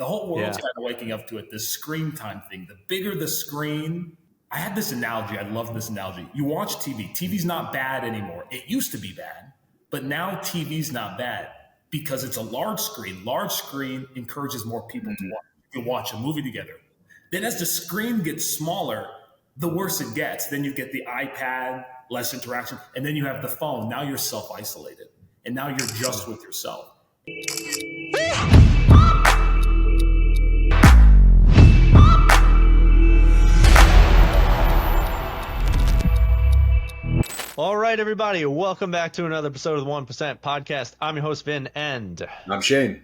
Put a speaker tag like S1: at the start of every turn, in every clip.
S1: The whole world's kind of waking up to it, this screen time thing. The bigger the screen, I had this analogy. I love this analogy. You watch TV. TV's not bad anymore. It used to be bad, but now TV's not bad because it's a large screen. Large screen encourages more people to watch. You can watch a movie together. Then as the screen gets smaller, the worse it gets. Then you get the iPad, less interaction, and then you have the phone. Now you're self-isolated, and now you're just with yourself.
S2: All right, everybody, welcome back to another episode of the 1% Podcast. I'm your host, Vin, and
S3: I'm Shane.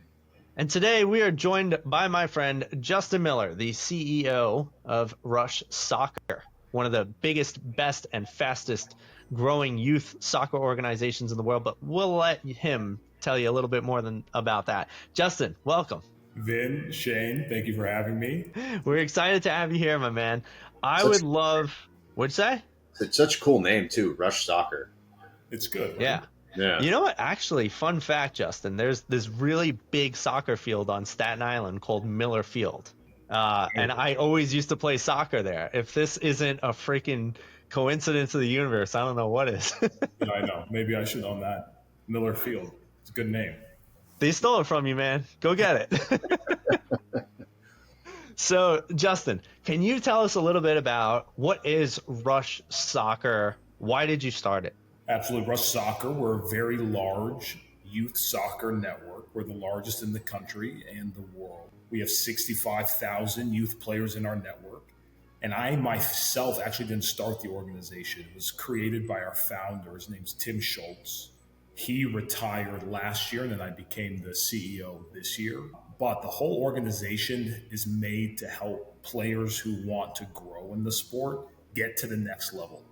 S2: And today we are joined by my friend Justin Miller, the CEO of Rush Soccer, one of the biggest, best, and fastest growing youth soccer organizations in the world. But we'll let him tell you a little bit more about that. Justin, welcome.
S1: Vin, Shane, thank you for having me.
S2: We're excited to have you here, my man. What'd you say?
S3: It's such a cool name, too, Rush Soccer.
S1: It's good, right?
S2: Yeah. You know what? Actually, fun fact, Justin, there's this really big soccer field on Staten Island called Miller Field. And I always used to play soccer there. If this isn't a freaking coincidence of the universe, I don't know what is.
S1: Yeah, I know. Maybe I should own that. Miller Field. It's a good name.
S2: They stole it from you, man. Go get it. So, Justin, can you tell us a little bit about what is Rush Soccer? Why did you start it?
S1: Absolutely. Rush Soccer, we're a very large youth soccer network. We're the largest in the country and the world. We have 65,000 youth players in our network. And I myself actually didn't start the organization. It was created by our founder. His name's Tim Schultz. He retired last year, and then I became the CEO this year. But the whole organization is made to help players who want to grow in the sport get to the next level.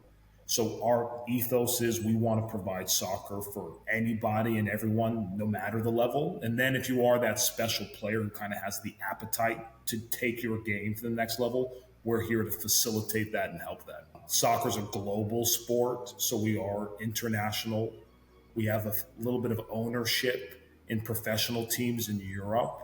S1: So our ethos is we want to provide soccer for anybody and everyone, no matter the level. And then if you are that special player who kind of has the appetite to take your game to the next level, we're here to facilitate that and help that. Soccer is a global sport, so we are international. We have a little bit of ownership in professional teams in Europe.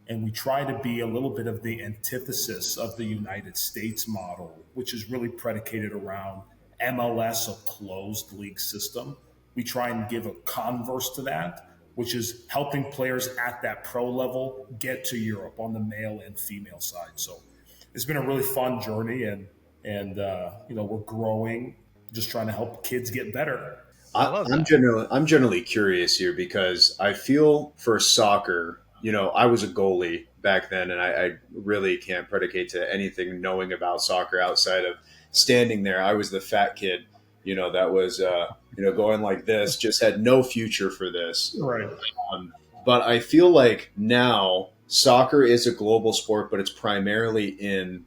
S1: And we try to be a little bit of the antithesis of the United States model, which is really predicated around MLS, a closed league system. We try and give a converse to that, which is helping players at that pro level get to Europe on the male and female side. So it's been a really fun journey, and we're growing, just trying to help kids get better.
S3: I'm generally curious here because I feel for soccer, I was a goalie back then, and I really can't predicate to anything knowing about soccer outside of standing there. I was the fat kid, that was, going like this, just had no future for this.
S1: Right.
S3: But I feel like now soccer is a global sport, but it's primarily in,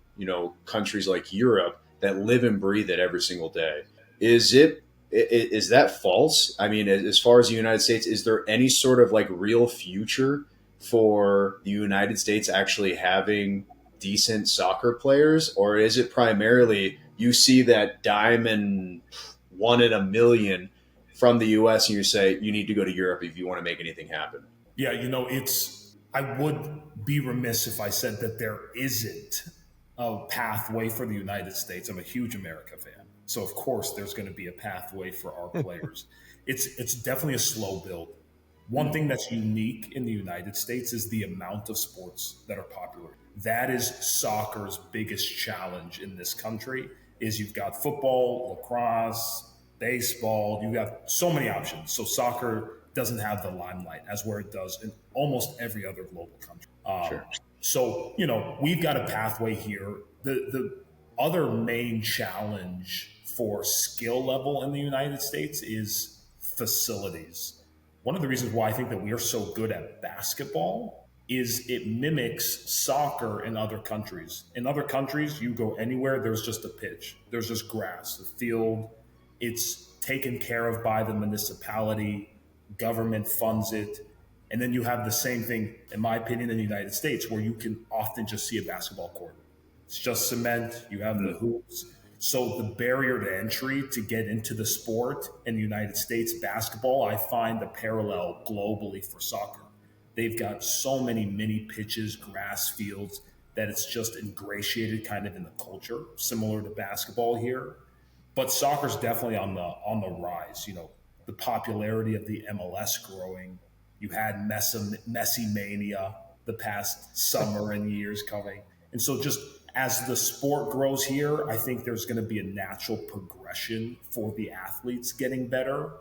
S3: countries like Europe that live and breathe it every single day. Is that false? I mean, as far as the United States, is there any sort of like real future for the United States actually having decent soccer players? Or is it primarily you see that diamond 1 in a million from the US and you say you need to go to Europe if you want to make anything happen?
S1: Yeah, I would be remiss if I said that there isn't a pathway for the United States. I'm a huge America fan. So of course there's going to be a pathway for our players. It's definitely a slow build. One thing that's unique in the United States is the amount of sports that are popular. That is soccer's biggest challenge in this country. Is you've got football, lacrosse, baseball, you've got so many options. So soccer doesn't have the limelight as where it does in almost every other global country.
S3: Sure.
S1: So, we've got a pathway here. The other main challenge for skill level in the United States is facilities. One of the reasons why I think that we are so good at basketball is it mimics soccer in other countries. In other countries, you go anywhere, there's just a pitch. There's just grass, a field. It's taken care of by the municipality. Government funds it. And then you have the same thing, in my opinion, in the United States, where you can often just see a basketball court. It's just cement. You have the hoops. So the barrier to entry to get into the sport in the United States, basketball, I find the parallel globally for soccer. They've got so many mini pitches, grass fields, that it's just ingratiated kind of in the culture, similar to basketball here. But soccer's definitely on the rise. The popularity of the MLS growing. You had Messi mania the past summer and years coming, and so just as the sport grows here, I think there's going to be a natural progression for the athletes getting better.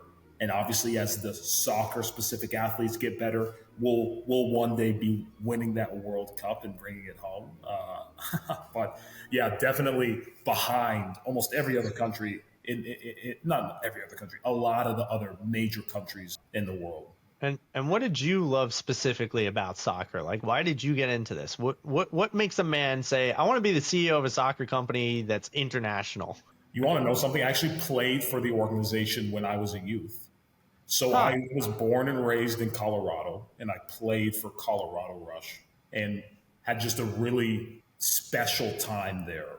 S1: And obviously, as the soccer specific athletes get better, we'll one day be winning that World Cup and bringing it home. But yeah, definitely behind almost every other country not every other country, a lot of the other major countries in the world.
S2: And what did you love specifically about soccer? Like, why did you get into this? What makes a man say, I want to be the CEO of a soccer company that's international?
S1: You want to know something? I actually played for the organization when I was a youth. So
S2: Huh.
S1: I was born and raised in Colorado, and I played for Colorado Rush and had just a really special time there.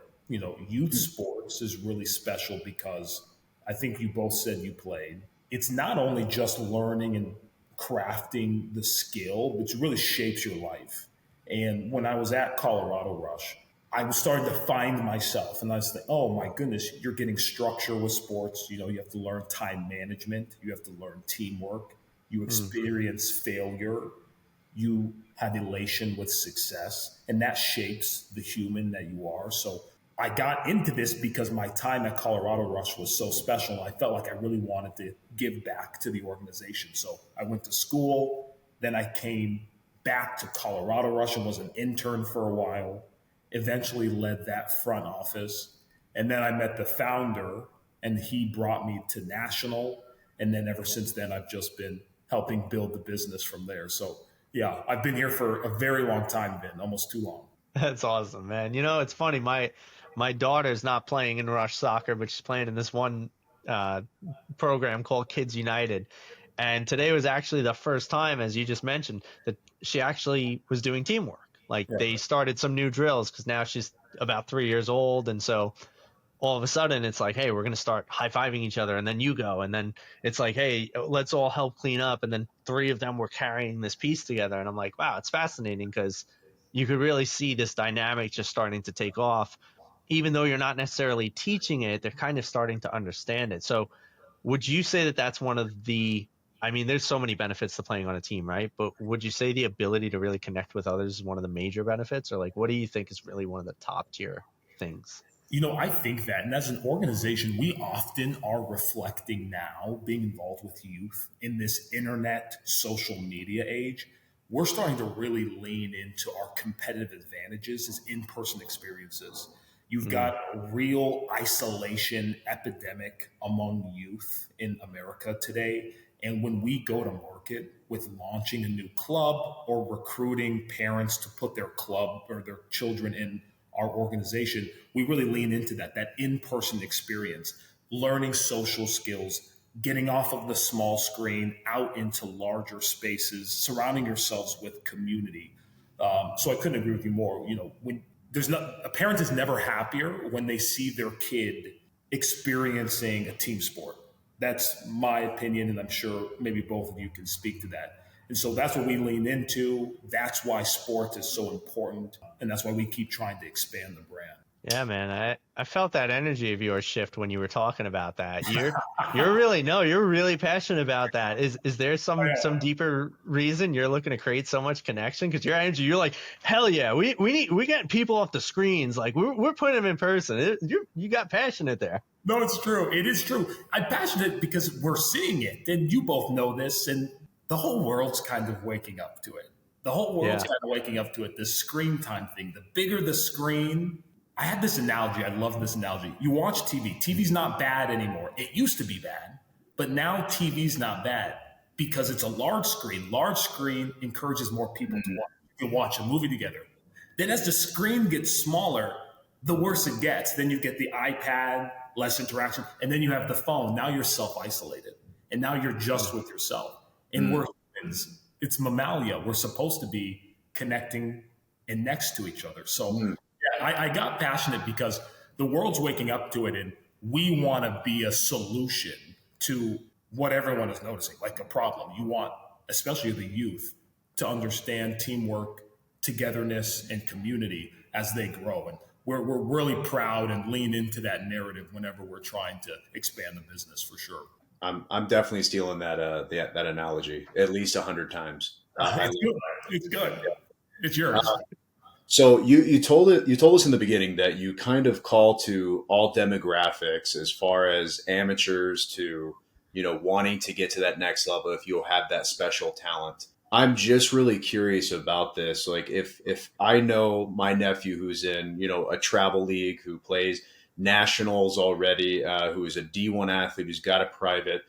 S1: Youth sports is really special because I think you both said you played. It's not only just learning and crafting the skill, but it really shapes your life. And when I was at Colorado Rush, I was starting to find myself, and I was like, oh my goodness, you're getting structure with sports. You have to learn time management, you have to learn teamwork, you experience failure, you have elation with success, and that shapes the human that you are. So I got into this because my time at Colorado Rush was so special. I felt like I really wanted to give back to the organization. So I went to school, then I came back to Colorado Rush and was an intern for a while, eventually led that front office. And then I met the founder, and he brought me to national. And then ever since then, I've just been helping build the business from there. So yeah, I've been here for a very long time, Ben, almost too long.
S2: That's awesome, man. It's funny. My daughter's not playing in Rush Soccer, but she's playing in this one uh, program called Kids United. And today was actually the first time, as you just mentioned, that she actually was doing teamwork. Like,
S1: Yeah.
S2: they started some new drills because now she's about 3 years old. And so all of a sudden it's like, hey, we're going to start high-fiving each other, and then you go, and then it's like, hey, let's all help clean up, and then three of them were carrying this piece together. And I'm like, wow, it's fascinating because you could really see this dynamic just starting to take off. Even though you're not necessarily teaching it, they're kind of starting to understand it. So would you say that that's one of the, I mean, there's so many benefits to playing on a team, right? But would you say the ability to really connect with others is one of the major benefits? Or like, what do you think is really one of the top tier things?
S1: I think that, and as an organization, we often are reflecting now, being involved with youth in this internet social media age. We're starting to really lean into our competitive advantages as in person experiences. You've
S2: Mm,
S1: got a real isolation epidemic among youth in America today. And when we go to market with launching a new club or recruiting parents to put their club or their children in our organization, we really lean into that in-person experience, learning social skills, getting off of the small screen out into larger spaces, surrounding yourselves with community. So I couldn't agree with you more. When there's not a parent is never happier when they see their kid experiencing a team sport. That's my opinion, and I'm sure maybe both of you can speak to that. And so that's what we lean into. That's why sports is so important. And that's why we keep trying to expand the brand.
S2: yeah, man. I felt that energy of yours shift when you were talking about that. You're really, no, you're really passionate about that. Is there
S1: Oh,
S2: some
S1: yeah.
S2: deeper reason you're looking to create so much connection? Because your energy, you're like, hell yeah, we get people off the screens. Like, we're putting them in person. You got passionate there.
S1: No, it's true. It is true. I'm passionate because we're seeing it. And you both know this. And the whole world's kind of waking up to it. The whole world's
S2: Yeah.
S1: kind of waking up to it. This screen time thing. The bigger the screen, I had this analogy. I love this analogy. You watch TV. TV's not bad anymore. It used to be bad, but now TV's not bad because it's a large screen. Large screen encourages more people to watch. You can watch a movie together. Then as the screen gets smaller, the worse it gets. Then you get the iPad, less interaction, and then you have the phone. Now you're self-isolated, and now you're just with yourself. And we're humans. It's mammalia. We're supposed to be connecting and next to each other. So yeah, I got passionate because the world's waking up to it, and we want to be a solution to what everyone is noticing, like a problem. You want, especially the youth, to understand teamwork, togetherness, and community as they grow. And we're really proud and lean into that narrative whenever we're trying to expand the business for sure.
S3: I'm definitely stealing that analogy at least 100 times.
S1: It's good. It's good. It's yours.
S3: So you told us in the beginning that you kind of call to all demographics as far as amateurs to wanting to get to that next level if you have that special talent. I'm just really curious about this. Like if I know my nephew who's in a travel league who plays nationals already, who is a D1 athlete who's got a private.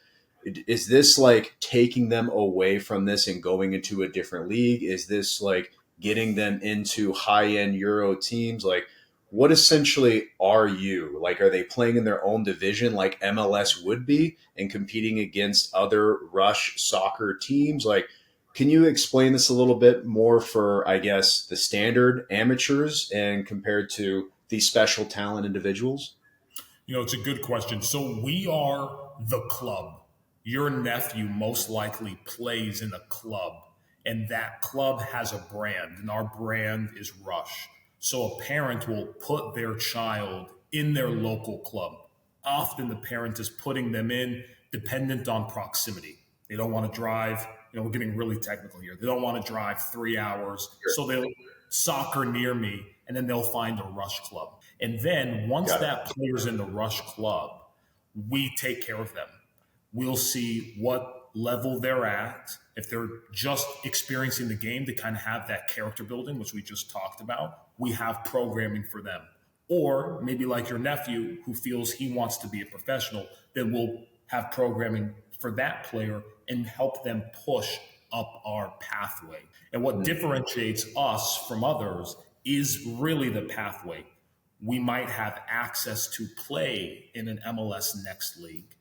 S3: Is this like taking them away from this and going into a different league? Is this like getting them into high-end Euro teams? Like, what essentially are you? Like, are they playing in their own division like MLS would be and competing against other Rush soccer teams? Like, can you explain this a little bit more for, I guess, the standard amateurs and compared to these special talent individuals?
S1: It's a good question. So we are the club. Your nephew most likely plays in a club, and that club has a brand, and our brand is Rush. So a parent will put their child in their local club. Often the parent is putting them in dependent on proximity. They don't want to drive, we're getting really technical here. They don't want to drive 3 hours. So they'll soccer near me, and then they'll find a Rush club. And then once that player's in the Rush club, we take care of them. We'll see what level they're at. If they're just experiencing the game to kind of have that character building, which we just talked about, we have programming for them. Or maybe like your nephew who feels he wants to be a professional, then we'll have programming for that player and help them push up our pathway. And what differentiates us from others is really the pathway. We might have access to play in an MLS Next League,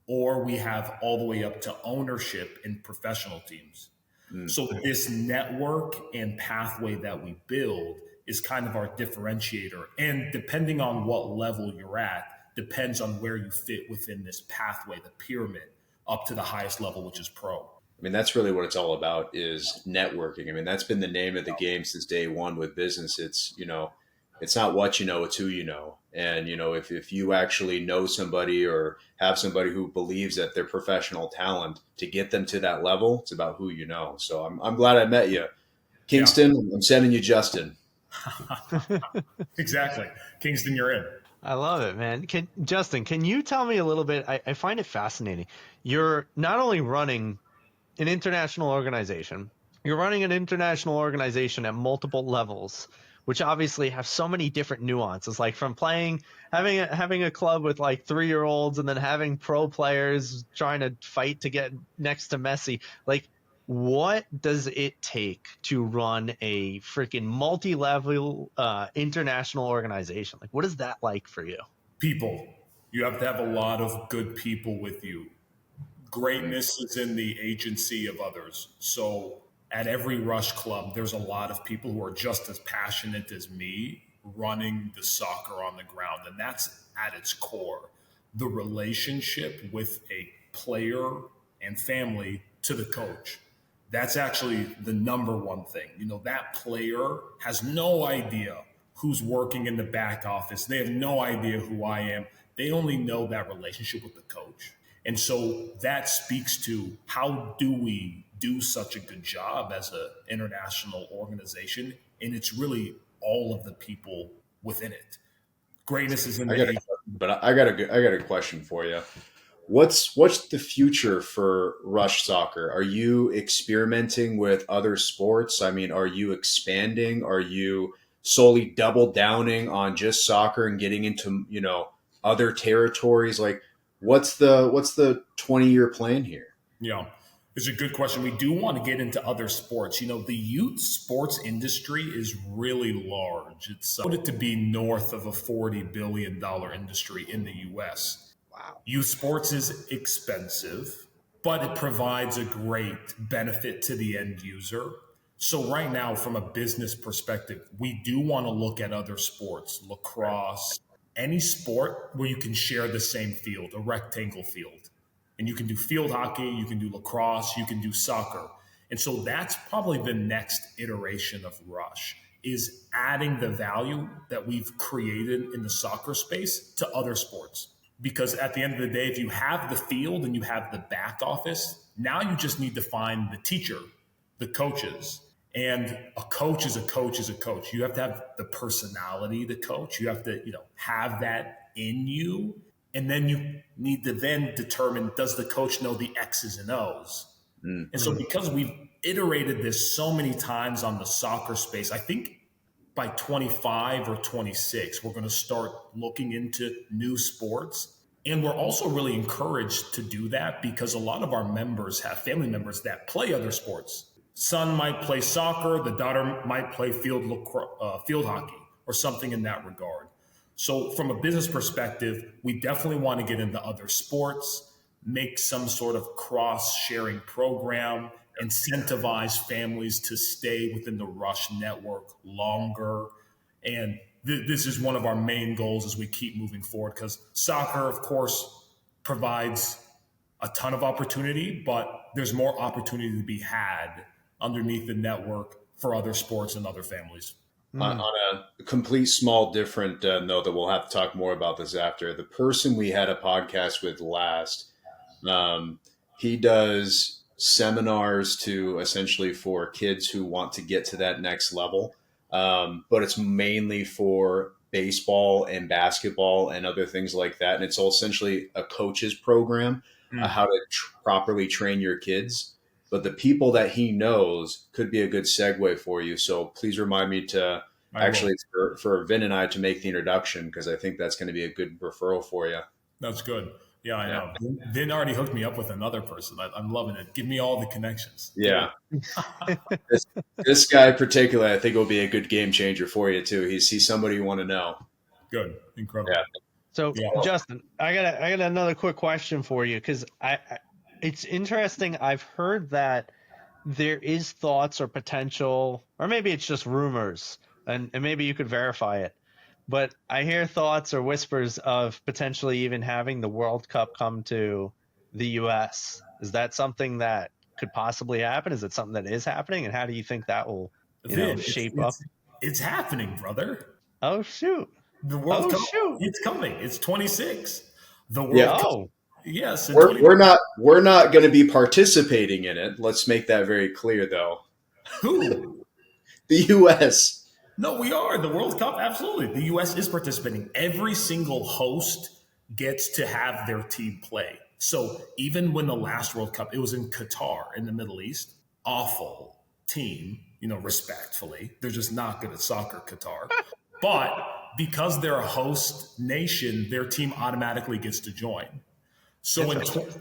S1: or we have all the way up to ownership in professional teams. So this network and pathway that we build is kind of our differentiator. And depending on what level you're at, depends on where you fit within this pathway, the pyramid, up to the highest level, which is pro.
S3: I mean, that's really what it's all about is networking. I mean, that's been the name of the game since day one with business. It's, it's not what you know, it's who you know. And, if you actually know somebody or have somebody who believes that they're professional talent to get them to that level, it's about who you know. So I'm glad I met you. Kingston, I'm sending you Justin.
S1: Exactly. Kingston, you're in.
S2: I love it, man. Justin, can you tell me a little bit? I find it fascinating. You're not only running an international organization, you're running an international organization at multiple levels, which obviously have so many different nuances, like from having a club with like 3-year-olds and then having pro players trying to fight to get next to Messi. Like, what does it take to run a freaking multi-level international organization? Like, what is that like for you?
S1: People. You have to have a lot of good people with you. Greatness is in the agency of others. So at every Rush club, there's a lot of people who are just as passionate as me running the soccer on the ground. And that's at its core. The relationship with a player and family to the coach. That's actually the number one thing. That player has no idea who's working in the back office. They have no idea who I am. They only know that relationship with the coach. And so that speaks to how do we do such a good job as an international organization? And it's really all of the people within it. Greatness is in the age.
S3: But I got a question for you. What's the future for Rush Soccer? Are you experimenting with other sports? I mean, are you expanding? Are you solely double downing on just soccer and getting into, other territories? Like, what's the 20-year plan here?
S1: Yeah, it's a good question. We do want to get into other sports. The youth sports industry is really large. It's put to be north of a $40 billion industry in the US.
S2: Wow.
S1: Youth sports is expensive, but it provides a great benefit to the end user. So right now, from a business perspective, we do want to look at other sports, lacrosse, any sport where you can share the same field, a rectangle field. And you can do field hockey, you can do lacrosse, you can do soccer. And so that's probably the next iteration of Rush, is adding the value that we've created in the soccer space to other sports. Because at the end of the day, if you have the field and you have the back office, now you just need to find the teacher, the coaches. And a coach is a coach is a coach. You have to have the personality to coach. You have to, have that in you. And then you need to then determine, does the coach know the X's and O's? Mm-hmm. And so because we've iterated this so many times on the soccer space, I think by 25 or 26, we're going to start looking into new sports. And we're also really encouraged to do that because a lot of our members have family members that play other sports. Son might play soccer, the daughter might play field hockey or something in that regard. So from a business perspective, we definitely want to get into other sports, make some sort of cross-sharing program, incentivize families to stay within the Rush network longer. And this is one of our main goals as we keep moving forward, because soccer, of course, provides a ton of opportunity, but there's more opportunity to be had underneath the network for other sports and other families.
S3: On a complete small different note that we'll have to talk more about this after, the person we had a podcast with last, he does seminars to essentially for kids who want to get to that next level. But it's mainly for baseball and basketball and other things like that. And it's all essentially a coach's program, how to properly train your kids. But the people that he knows could be a good segue for you. So please remind me to for Vin and I to make the introduction, because I think that's going to be a good referral for you.
S1: That's good. Yeah, I know. Vin already hooked me up with another person. I'm loving it. Give me all the connections.
S3: Yeah. this guy particularly, I think will be a good game changer for you too. He's somebody you want to know.
S1: Good. Incredible.
S3: Yeah.
S2: So Justin, I got another quick question for you, because it's interesting. I've heard that there is thoughts or potential, or maybe it's just rumors, and maybe you could verify it. But I hear thoughts or whispers of potentially even having the World Cup come to the U.S. Is that something that could possibly happen? Is it something that is happening? And how do you think that will, shape up?
S1: It's happening, brother.
S2: Oh, shoot.
S1: The World Cup, it's coming. It's 26. The World Cup. Yes.
S3: We're not going to be participating in it. Let's make that very clear, though.
S1: Who?
S3: The U.S.
S1: No, we are. The World Cup, absolutely. The U.S. is participating. Every single host gets to have their team play. So even when the last World Cup, it was in Qatar in the Middle East, awful team, respectfully. They're just not good at soccer, Qatar. But because they're a host nation, their team automatically gets to join. So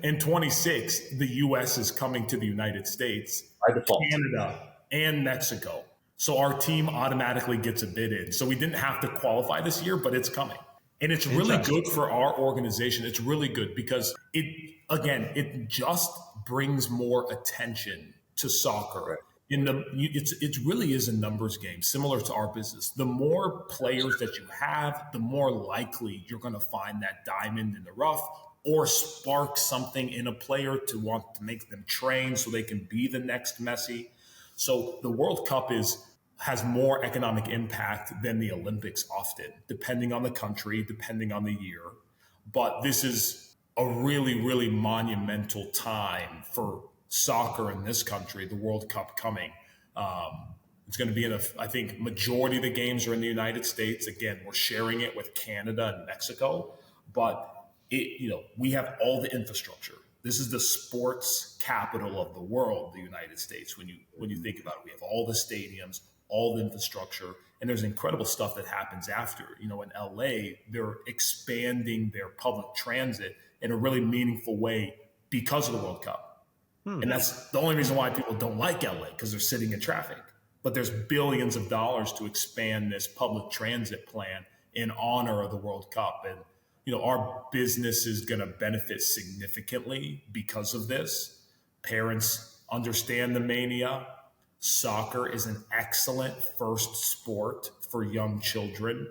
S1: in 26, the U.S. is coming to the United States, Canada, and Mexico. So our team automatically gets a bid in. So we didn't have to qualify this year, but it's coming. And it's really good for our organization. It's really good because it just brings more attention to soccer. It really is a numbers game, similar to our business. The more players that you have, the more likely you're going to find that diamond in the rough or spark something in a player to want to make them train so they can be the next Messi. So the World Cup has more economic impact than the Olympics often, depending on the country, depending on the year. But this is a really, really monumental time for soccer in this country, the World Cup coming. It's going to be I think majority of the games are in the United States. Again, we're sharing it with Canada and Mexico, but we have all the infrastructure. This is the sports capital of the world, the United States. When you think about it, we have all the stadiums, all the infrastructure, and there's incredible stuff that happens after. In LA, they're expanding their public transit in a really meaningful way because of the World Cup. And that's the only reason why people don't like LA, because they're sitting in traffic. But there's billions of dollars to expand this public transit plan in honor of the World Cup. And our business is going to benefit significantly because of this. Parents understand the mania. Soccer is an excellent first sport for young children.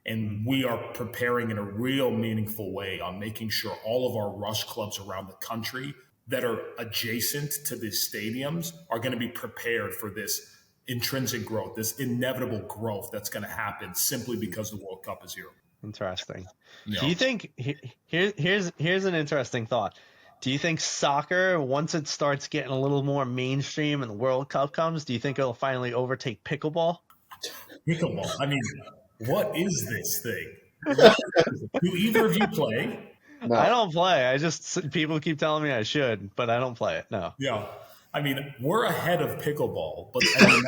S1: And we are preparing in a real meaningful way on making sure all of our Rush clubs around the country that are adjacent to the stadiums are going to be prepared for this intrinsic growth, this inevitable growth that's going to happen simply because the World Cup is here.
S2: Interesting.
S1: You
S2: Do
S1: know?
S2: you think here's an interesting thought? Do you think soccer, once it starts getting a little more mainstream and the World Cup comes, do you think it'll finally overtake pickleball?
S1: Pickleball. I mean, what is this thing? What is it? Do either of you play?
S2: I
S3: No.
S2: don't play. I just people keep telling me I should, but I don't play it. No.
S1: Yeah. I mean, we're ahead of pickleball, but I mean,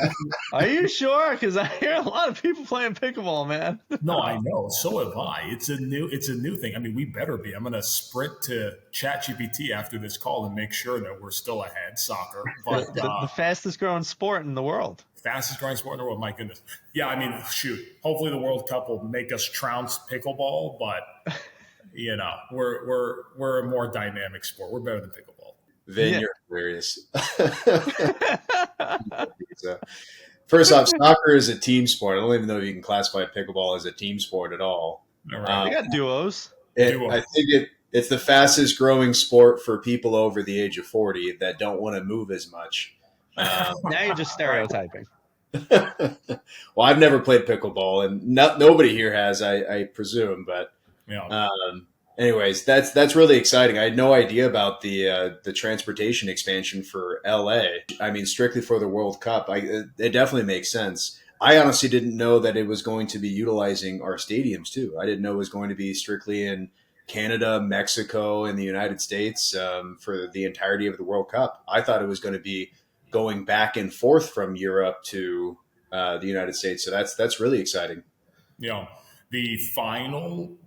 S2: Are you sure? Because I hear a lot of people playing pickleball, man.
S1: no, I know. So have I. It's a new thing. I mean, we better be. I'm going to sprint to ChatGPT after this call and make sure that we're still ahead. Soccer, but
S2: The fastest growing sport in the world.
S1: fastest growing sport in the world. My goodness. Yeah, I mean, shoot. Hopefully, the World Cup will make us trounce pickleball, but we're a more dynamic sport. We're better than pickleball.
S3: Vin,
S2: Yeah.
S3: you're hilarious. So, first off, soccer is a team sport. I don't even know if you can classify pickleball as a team sport at all.
S1: All right.
S2: They got duos.
S3: I think it's the fastest growing sport for people over the age of 40 that don't want to move as much.
S2: Now you're just stereotyping.
S3: Well, I've never played pickleball, and nobody here has, I presume. But
S1: Yeah.
S3: anyways, that's really exciting. I had no idea about the transportation expansion for LA. I mean, strictly for the World Cup, it definitely makes sense. I honestly didn't know that it was going to be utilizing our stadiums too. I didn't know it was going to be strictly in Canada, Mexico, and the United States for the entirety of the World Cup. I thought it was going to be going back and forth from Europe to the United States. So that's really exciting.
S1: Yeah. The final,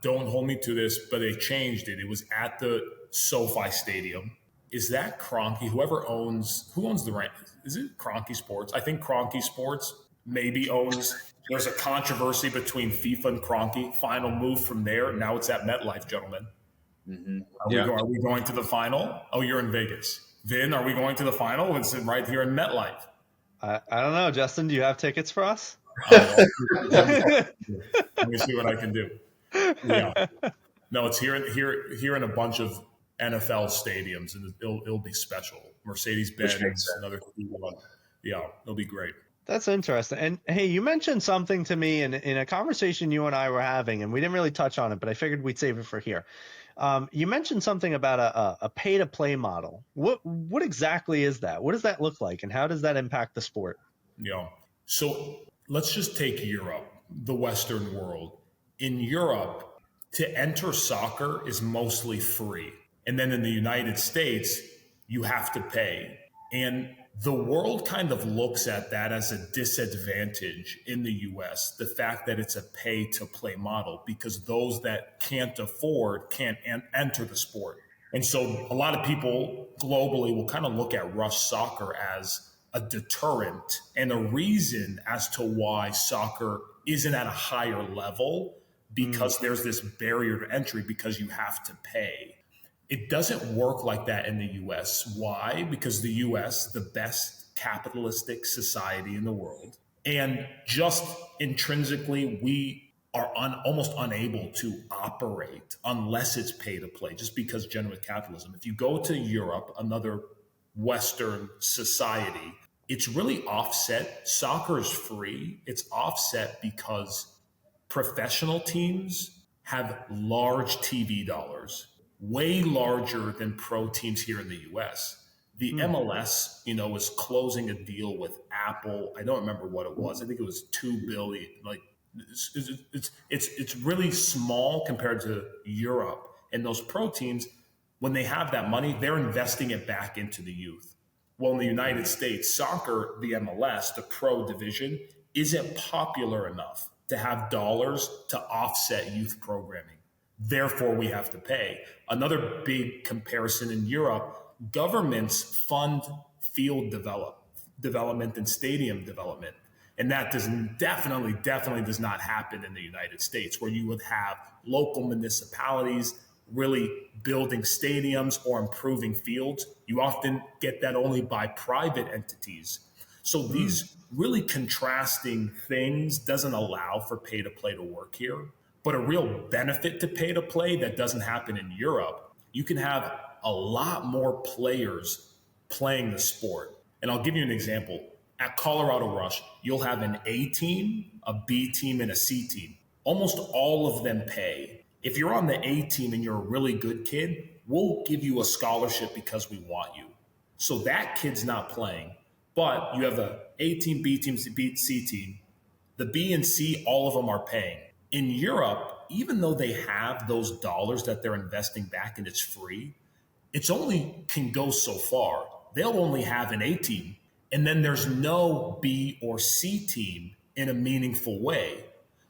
S1: don't hold me to this, but they changed it. It was at the SoFi Stadium. Is that Kroenke? Who owns the right? Is it Kroenke Sports? I think Kroenke Sports maybe owns. There's a controversy between FIFA and Kroenke. Final move from there. Now it's at MetLife, gentlemen.
S3: Mm-hmm.
S1: Are we going to the final? Oh, you're in Vegas. Vin, are we going to the final? It's right here in MetLife.
S2: I don't know, Justin. Do you have tickets for us?
S1: Let me see what I can do. Yeah. No, it's here in a bunch of NFL stadiums, and it'll be special. Mercedes-Benz, another one. Yeah, it'll be great.
S2: That's interesting. And hey, you mentioned something to me in a conversation you and I were having, and we didn't really touch on it, but I figured we'd save it for here. You mentioned something about a pay-to-play model. What exactly is that? What does that look like, and how does that impact the sport?
S1: Yeah. So let's just take Europe, the Western world. In Europe, to enter soccer is mostly free. And then in the United States, you have to pay. And the world kind of looks at that as a disadvantage in the US, the fact that it's a pay to play model, because those that can't afford can't enter the sport. And so a lot of people globally will kind of look at Rush Soccer as a deterrent and a reason as to why soccer isn't at a higher level, because there's this barrier to entry because you have to pay. It doesn't work like that in the US. Why? Because the US, the best capitalistic society in the world, and just intrinsically, we are almost unable to operate unless it's pay to play, just because genuine capitalism. If you go to Europe, another Western society, it's really offset. Soccer is free. It's offset because professional teams have large TV dollars, way larger than pro teams here in the US. The MLS, is closing a deal with Apple. I don't remember what it was. I think it was $2 billion. Like it's really small compared to Europe. And those pro teams, when they have that money, they're investing it back into the youth. Well, in the United States, soccer, the MLS, the pro division, isn't popular enough to have dollars to offset youth programming. Therefore, we have to pay. Another big comparison in Europe, governments fund field development and stadium development. And that definitely does not happen in the United States, where you would have local municipalities really building stadiums or improving fields. You often get that only by private entities. So these really contrasting things doesn't allow for pay to play to work here. But a real benefit to pay to play that doesn't happen in Europe, you can have a lot more players playing the sport. And I'll give you an example. At Colorado Rush, you'll have an A team, a B team, and a C team. Almost all of them pay. If you're on the A team and you're a really good kid, we'll give you a scholarship because we want you. So that kid's not playing. But you have a A team, B team, C team. The B and C, all of them are paying. In Europe, even though they have those dollars that they're investing back and it's free, it's only can go so far. They'll only have an A team, and then there's no B or C team in a meaningful way.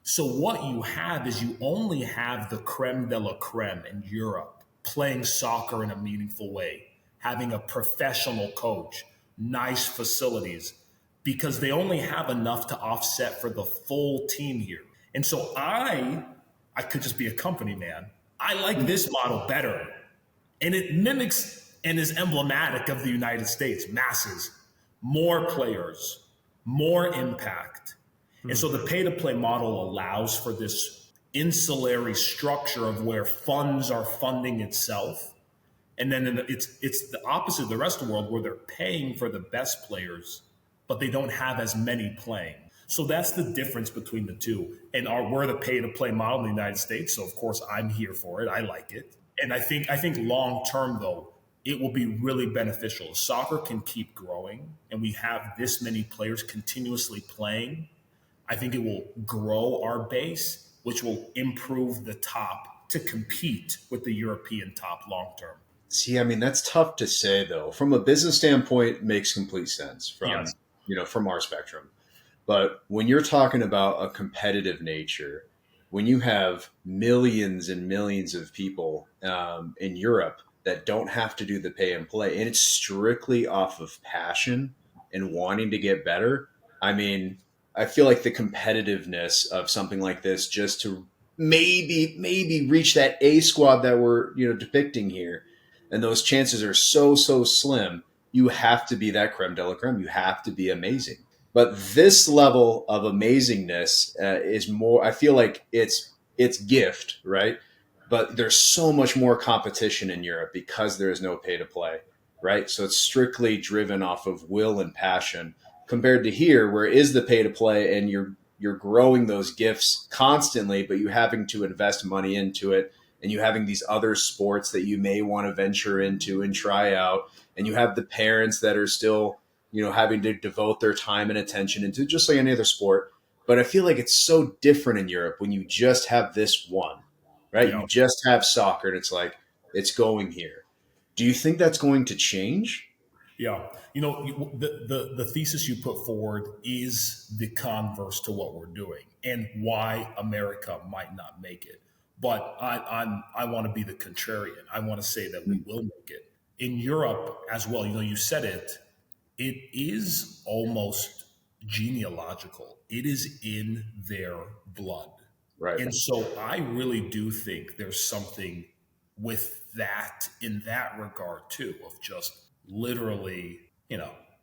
S1: So what you have is you only have the creme de la creme in Europe playing soccer in a meaningful way, having a professional coach, nice facilities, because they only have enough to offset for the full team here. And so I could just be a company man. I like this model better. And it mimics and is emblematic of the United States, masses, more players, more impact. And so the pay to play model allows for this insulary structure of where funds are funding itself. And then it's the opposite of the rest of the world where they're paying for the best players, but they don't have as many playing. So that's the difference between the two. And we're the pay to play model in the United States. So of course I'm here for it. I like it. And I think long term though, it will be really beneficial. Soccer can keep growing and we have this many players continuously playing. I think it will grow our base, which will improve the top to compete with the European top long term.
S3: See, I mean, that's tough to say though. From a business standpoint, it makes complete sense
S1: Yes.
S3: from our spectrum. But when you're talking about a competitive nature, when you have millions and millions of people in Europe that don't have to do the pay and play, and it's strictly off of passion and wanting to get better, I mean, I feel like the competitiveness of something like this just to maybe reach that A squad that we're depicting here, and those chances are so slim. You have to be that creme de la creme. You have to be amazing. But this level of amazingness is more. I feel like it's gift, right? But there's so much more competition in Europe because there is no pay to play, right? So it's strictly driven off of will and passion compared to here, where it is the pay to play, and you're growing those gifts constantly, but you having to invest money into it, and you having these other sports that you may want to venture into and try out, and you have the parents that are still having to devote their time and attention into just like any other sport. But I feel like it's so different in Europe when you just have this one, right?
S1: Yeah.
S3: You just have soccer, and it's like it's going here. Do you think that's going to change?
S1: Yeah. The thesis you put forward is the converse to what we're doing and why America might not make it. But I want to be the contrarian. I want to say that we will make it. In Europe as well, you said it is almost genealogical. It is in their blood.
S3: Right.
S1: And so I really do think there's something with that in that regard too, of just literally,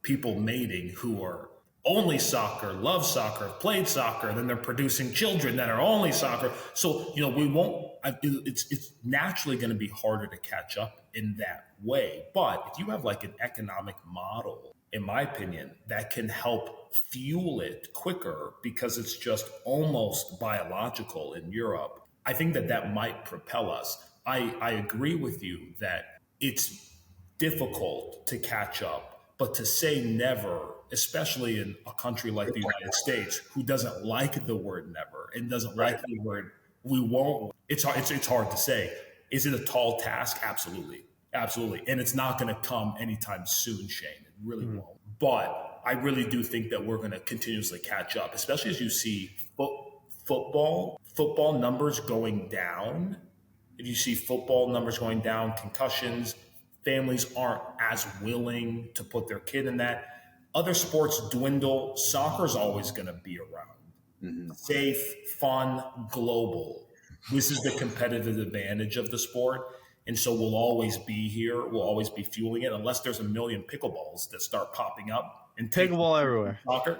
S1: people mating who are only soccer, love soccer, have played soccer, then they're producing children that are only soccer. So, we won't, it's naturally going to be harder to catch up in that way. But if you have like an economic model, in my opinion, that can help fuel it quicker because it's just almost biological in Europe, I think that might propel us. I agree with you that it's difficult to catch up, but to say never, especially in a country like the United States, who doesn't like the word never and doesn't like the word we won't, it's hard to say. Is it a tall task? Absolutely. Absolutely. And it's not going to come anytime soon, Shane. It really won't. But I really do think that we're going to continuously catch up, especially as you see football numbers going down. If you see football numbers going down, concussions, families aren't as willing to put their kid in that. Other sports dwindle. Soccer's always going to be around.
S3: Mm-hmm.
S1: Safe, fun, global. This is the competitive advantage of the sport. And so we'll always be here. We'll always be fueling it unless there's a million pickleballs that start popping up and
S2: Pickleball everywhere.
S1: Soccer.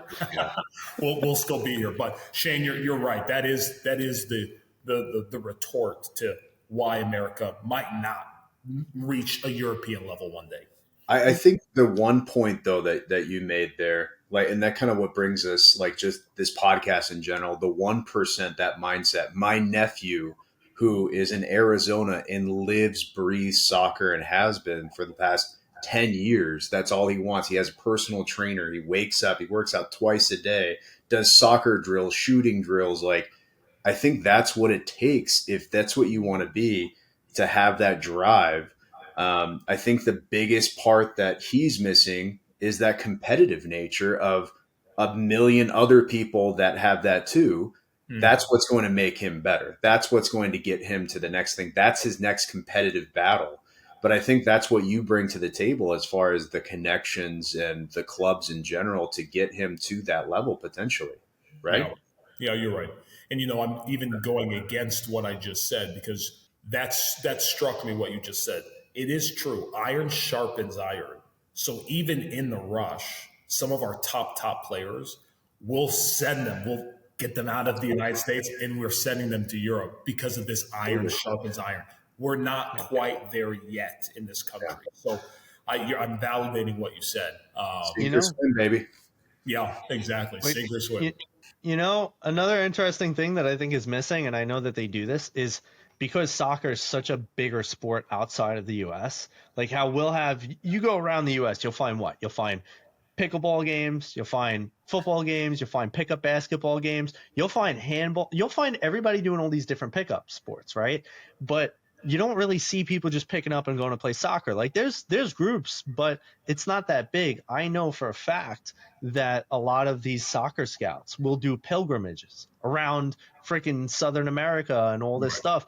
S1: we'll still be here. But Shane, you're right. That is the retort to why America might not reach a European level one day.
S3: I think the one point though that you made there, like, and that kind of what brings us, like, just this podcast in general, the 1%, that mindset. My nephew, who is in Arizona and lives, breathes soccer and has been for the past 10 years. That's all he wants. He has a personal trainer. He wakes up, he works out twice a day, does soccer drills, shooting drills. Like, I think that's what it takes if that's what you want to be, to have that drive. I think the biggest part that he's missing is that competitive nature of a million other people that have that too. That's what's going to make him better. That's what's going to get him to the next thing. That's his next competitive battle. But I think that's what you bring to the table as far as the connections and the clubs in general to get him to that level potentially, right?
S1: Yeah, yeah, you're right. And I'm even going against what I just said because that struck me what you just said. It is true. Iron sharpens iron. So even in the rush, some of our top players, we'll get them out of the United States and we're sending them to Europe because of this iron sharpens iron. We're not quite there yet in this country. So I'm validating what you said.
S3: Sink or swim, baby.
S1: Yeah, exactly.
S2: Wait,
S1: Sink or swim.
S2: Another interesting thing that I think is missing, and I know that they do this, is because soccer is such a bigger sport outside of the U.S., like how you go around the U.S., you'll find what? You'll find pickleball games, you'll find football games, you'll find pickup basketball games, you'll find handball, you'll find everybody doing all these different pickup sports, right? But you don't really see people just picking up and going to play soccer. Like there's groups, but it's not that big. I know for a fact that a lot of these soccer scouts will do pilgrimages around freaking Southern America and all this stuff,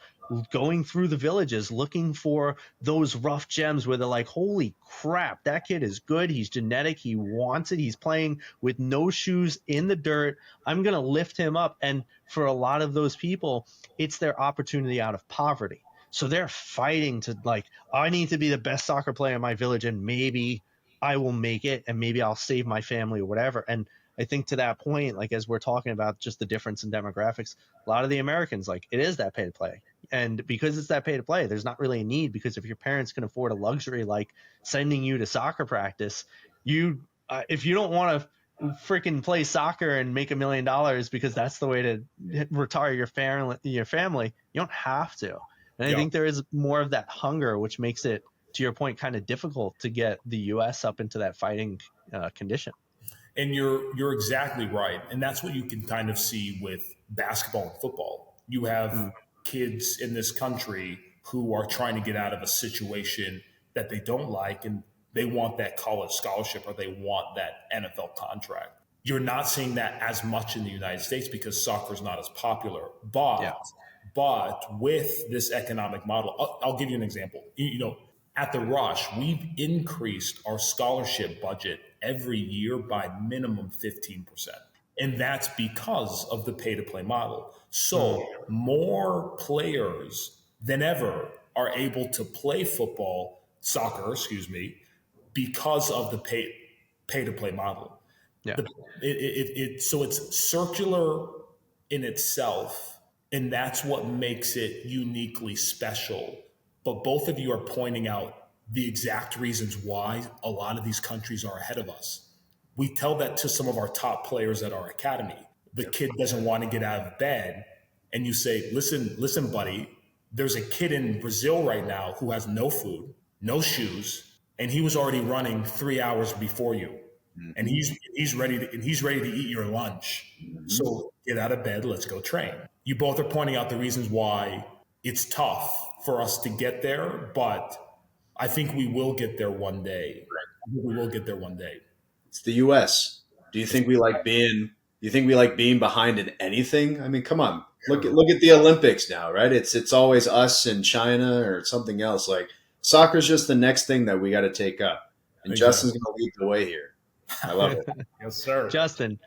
S2: going through the villages looking for those rough gems where they're like, holy crap, that kid is good. He's genetic. He wants it. He's playing with no shoes in the dirt. I'm going to lift him up. And for a lot of those people, it's their opportunity out of poverty. So they're fighting to, like, I need to be the best soccer player in my village and maybe I will make it and maybe I'll save my family or whatever. And I think to that point, like, as we're talking about just the difference in demographics, a lot of the Americans, like, it is that pay to play. And because it's that pay to play, there's not really a need, because if your parents can afford a luxury like sending you to soccer practice, if you don't want to freaking play soccer and make $1 million because that's the way to retire your family, you don't have to. And I think there is more of that hunger, which makes it, to your point, kind of difficult to get the U.S. up into that fighting condition.
S1: And you're exactly right. And that's what you can kind of see with basketball and football. You have kids in this country who are trying to get out of a situation that they don't like, and they want that college scholarship or they want that NFL contract. You're not seeing that as much in the United States because soccer is not as popular. But with this economic model, I'll give you an example. At the Rush, we've increased our scholarship budget every year by minimum 15%. And that's because of the pay to play model. So more players than ever are able to play soccer, because of the pay to play model.
S2: Yeah.
S1: So it's circular in itself, and that's what makes it uniquely special. But both of you are pointing out the exact reasons why a lot of these countries are ahead of us. We tell that to some of our top players at our academy. The kid doesn't want to get out of bed, and you say, listen, buddy, there's a kid in Brazil right now who has no food, no shoes, and he was already running 3 hours before you. And he's ready to eat your lunch. So get out of bed, let's go train. You both are pointing out the reasons why it's tough for us to get there, but I think we will get there one day. We will get there one day.
S3: It's the U.S. Do you think we like being? Do you think we like being behind in anything? I mean, come on. Look at the Olympics now, right? It's always us and China or something else. Like, soccer's just the next thing that we got to take up, and Justin's going to lead the way here. I love it.
S1: Yes, sir.
S2: Justin,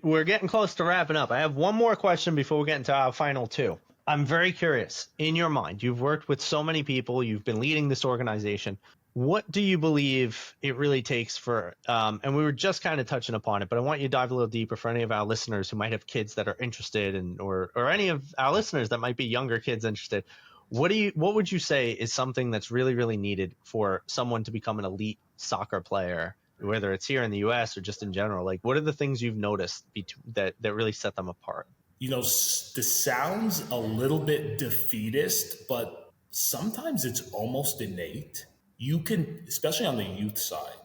S2: we're getting close to wrapping up. I have one more question before we get into our final two. I'm very curious. In your mind, you've worked with so many people. You've been leading this organization. What do you believe it really takes for, and we were just kind of touching upon it, but I want you to dive a little deeper for any of our listeners who might have kids that are interested or any of our listeners that might be younger kids interested. What would you say is something that's really, really needed for someone to become an elite soccer player, whether it's here in the US or just in general? Like, what are the things you've noticed that really set them apart?
S1: This sounds a little bit defeatist, but sometimes it's almost innate. You can, especially on the youth side,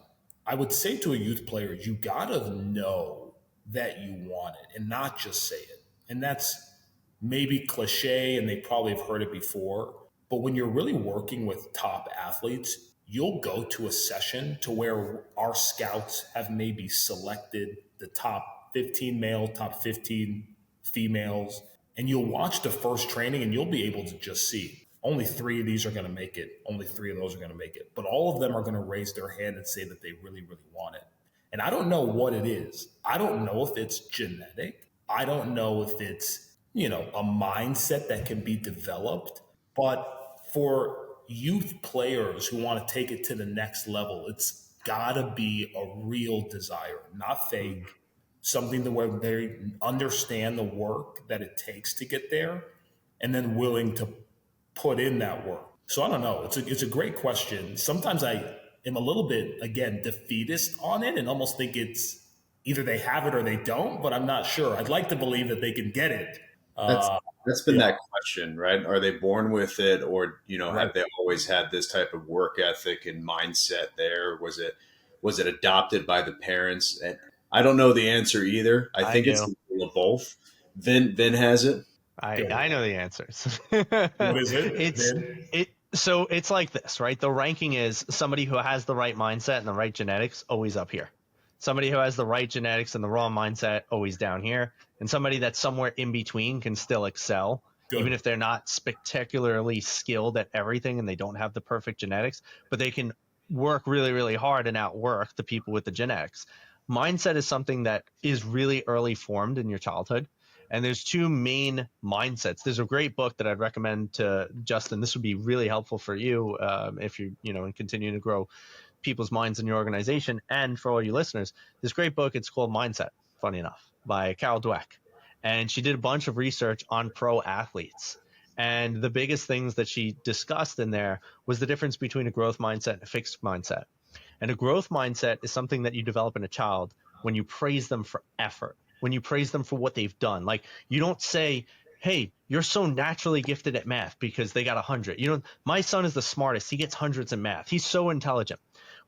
S1: I would say to a youth player, you gotta know that you want it and not just say it. And that's maybe cliche and they probably have heard it before. But when you're really working with top athletes, you'll go to a session to where our scouts have maybe selected the top 15 male, top 15 females, and you'll watch the first training and you'll be able to just see only 3 of these are going to make it. Only 3 of those are going to make it. But all of them are going to raise their hand and say that they really, really want it. And I don't know what it is. I don't know if it's genetic. I don't know if it's, a mindset that can be developed. But for youth players who want to take it to the next level, it's got to be a real desire, not fake, something to where they understand the work that it takes to get there and then willing to put in that work. So I don't know. It's a great question. Sometimes I am a little bit, again, defeatist on it and almost think it's either they have it or they don't, but I'm not sure. I'd like to believe that they can get it.
S3: That's
S1: Uh,
S3: that's been
S1: yeah,
S3: that question, right? Are they born with it, or
S1: right.
S3: have they always had this type of work ethic and mindset? There was it adopted by the parents? And I don't know the answer either. I
S2: I
S3: think it's
S2: do.
S3: a little of both. Vin has it.
S1: Go.
S2: I know the answers.
S1: What is it,
S2: it's
S1: Ben?
S2: so it's like this, right? The ranking is somebody who has the right mindset and the right genetics always up here. Somebody who has the right genetics and the wrong mindset always down here, and somebody that's somewhere in between can still excel even
S1: Good.
S2: if they're not spectacularly skilled at everything and they don't have the perfect genetics, but they can work really, really hard and outwork the people with the genetics. Mindset is something that is really early formed in your childhood. And there's 2 main mindsets. There's a great book that I'd recommend to Justin. This would be really helpful for you if you're, and continuing to grow people's minds in your organization. And for all you listeners, this great book, it's called Mindset, funny enough, by Carol Dweck. And she did a bunch of research on pro athletes. And the biggest things that she discussed in there was the difference between a growth mindset and a fixed mindset. And a growth mindset is something that you develop in a child when you praise them for effort, when you praise them for what they've done. Like, you don't say, hey, you're so naturally gifted at math because they got 100. My son is the smartest. He gets hundreds in math. He's so intelligent.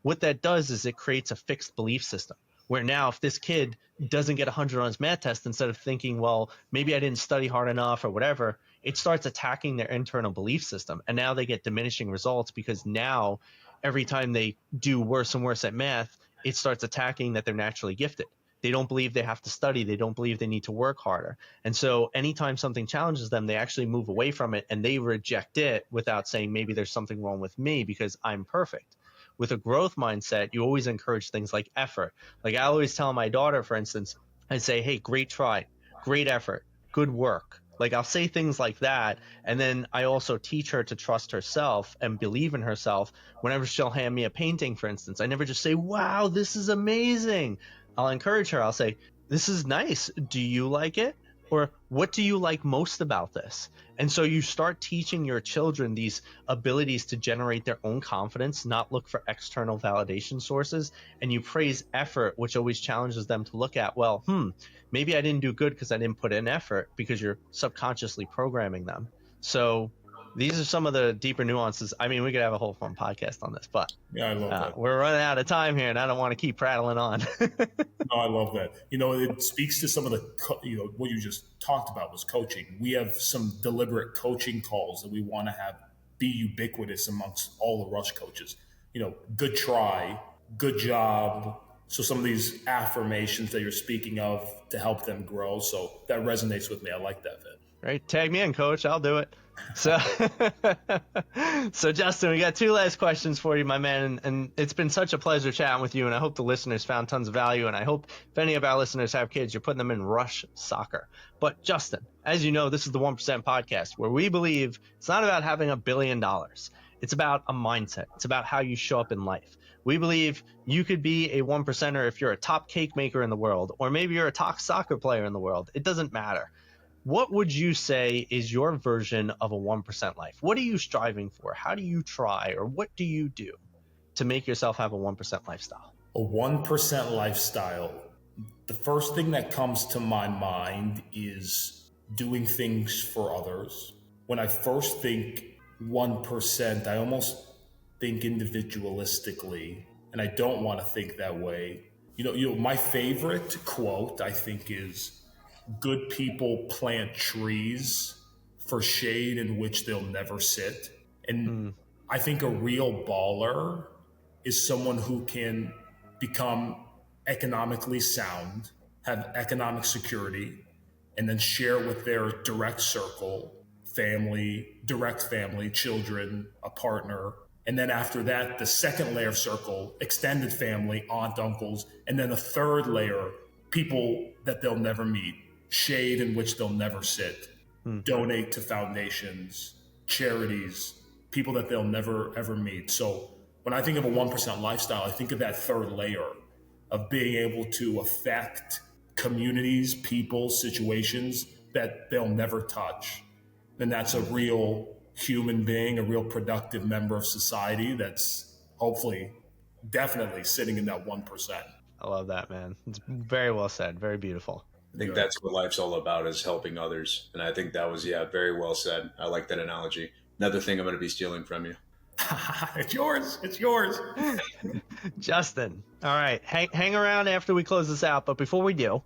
S2: What that does is it creates a fixed belief system where now if this kid doesn't get 100 on his math test, instead of thinking, well, maybe I didn't study hard enough or whatever, it starts attacking their internal belief system. And now they get diminishing results because now every time they do worse and worse at math, it starts attacking that they're naturally gifted. They don't believe they have to study. They don't believe they need to work harder. And so anytime something challenges them, they actually move away from it and they reject it without saying, maybe there's something wrong with me because I'm perfect. With a growth mindset, you always encourage things like effort. Like I always tell my daughter, for instance, I say, hey, great try, great effort, good work. Like I'll say things like that. And then I also teach her to trust herself and believe in herself. Whenever she'll hand me a painting, for instance, I never just say, wow, this is amazing. I'll encourage her. I'll say, this is nice. Do you like it? Or what do you like most about this? And so you start teaching your children these abilities to generate their own confidence, not look for external validation sources. And you praise effort, which always challenges them to look at, well, maybe I didn't do good because I didn't put in effort, because you're subconsciously programming them. So these are some of the deeper nuances. I mean, we could have a whole fun podcast on this, but
S1: Yeah, I love that.
S2: we're running out of time here and I don't want to keep prattling on.
S1: No, I love that. It speaks to some of the, what you just talked about was coaching. We have some deliberate coaching calls that we want to have be ubiquitous amongst all the Rush coaches. Good try, good job. So some of these affirmations that you're speaking of to help them grow. So that resonates with me. I like that, Vin.
S2: Right, tag me in, coach. I'll do it. So, so Justin, we got 2 last questions for you, my man, and it's been such a pleasure chatting with you. And I hope the listeners found tons of value. And I hope if any of our listeners have kids, you're putting them in Rush soccer. But Justin, as you know, this is the 1% podcast where we believe it's not about having $1 billion. It's about a mindset. It's about how you show up in life. We believe you could be a 1%er if you're a top cake maker in the world, or maybe you're a top soccer player in the world. It doesn't matter. what would you say is your version of a 1% life? What are you striving for? How do you try, or what do you do to make yourself have a 1% lifestyle?
S1: A 1% lifestyle. The first thing that comes to my mind is doing things for others. When I first think 1%, I almost think individualistically, and I don't want to think that way. My favorite quote, I think, is good people plant trees for shade in which they'll never sit. And
S2: Mm,
S1: I think a real baller is someone who can become economically sound, have economic security, and then share with their direct circle, direct family, children, a partner. And then after that, the second layer of circle, extended family, aunt, uncles, and then a third layer, people that they'll never meet, shade in which they'll never sit,
S2: mm.
S1: donate to foundations, charities, people that they'll never ever meet. So when I think of a 1% lifestyle, I think of that third layer of being able to affect communities, people, situations that they'll never touch. Then that's a real human being, a real productive member of society that's hopefully definitely sitting in that 1%.
S2: I love that, man. It's very well said. Very beautiful.
S3: I think
S1: Good.
S3: that's what life's all about, is helping others. And I think that was, yeah, very well said. I like that analogy. Another thing I'm going to be stealing from you.
S1: It's yours. It's yours.
S2: Justin, all right. Hang around after we close this out. But before we do,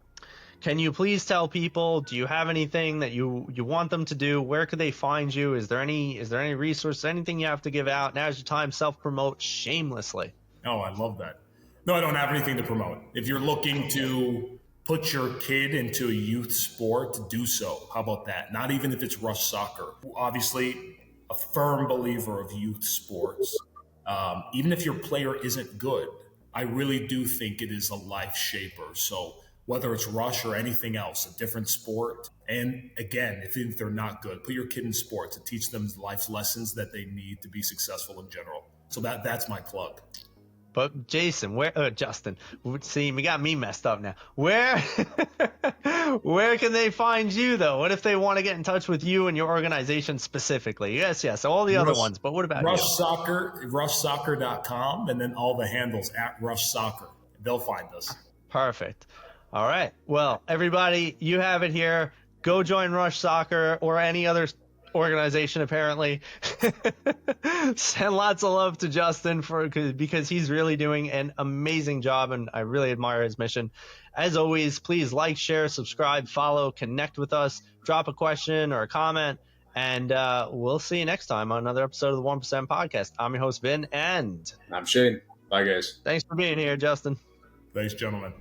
S2: can you please tell people, do you have anything that you want them to do? Where could they find you? Is there any resource, anything you have to give out? Now's your time. Self-promote shamelessly.
S1: Oh, I love that. No, I don't have anything to promote. If you're looking to put your kid into a youth sport, do so. How about that? Not even if it's Rush Soccer. Obviously, a firm believer of youth sports. Even if your player isn't good, I really do think it is a life shaper. So whether it's Rush or anything else, a different sport. And again, if they're not good, put your kid in sport to teach them life lessons that they need to be successful in general. So that's my plug.
S2: But Jason, Justin, see, we got me messed up now. Where can they find you though? What if they want to get in touch with you and your organization specifically? Yes, all the other ones, but what about
S1: Rush
S2: you?
S1: Soccer, rushsoccer.com, and then all the handles at Rush Soccer. They'll find us.
S2: Perfect. All right. Well, everybody, you have it here. Go join Rush Soccer or any other organization, apparently. Send lots of love to Justin because he's really doing an amazing job, and I really admire his mission. As always, please like, share, subscribe, follow, connect with us, drop a question or a comment, and we'll see you next time on another episode of the 1% Podcast. I'm your host, Vin, and
S3: I'm Shane. Bye, guys.
S2: thanks for being here, Justin.
S1: Thanks, gentlemen.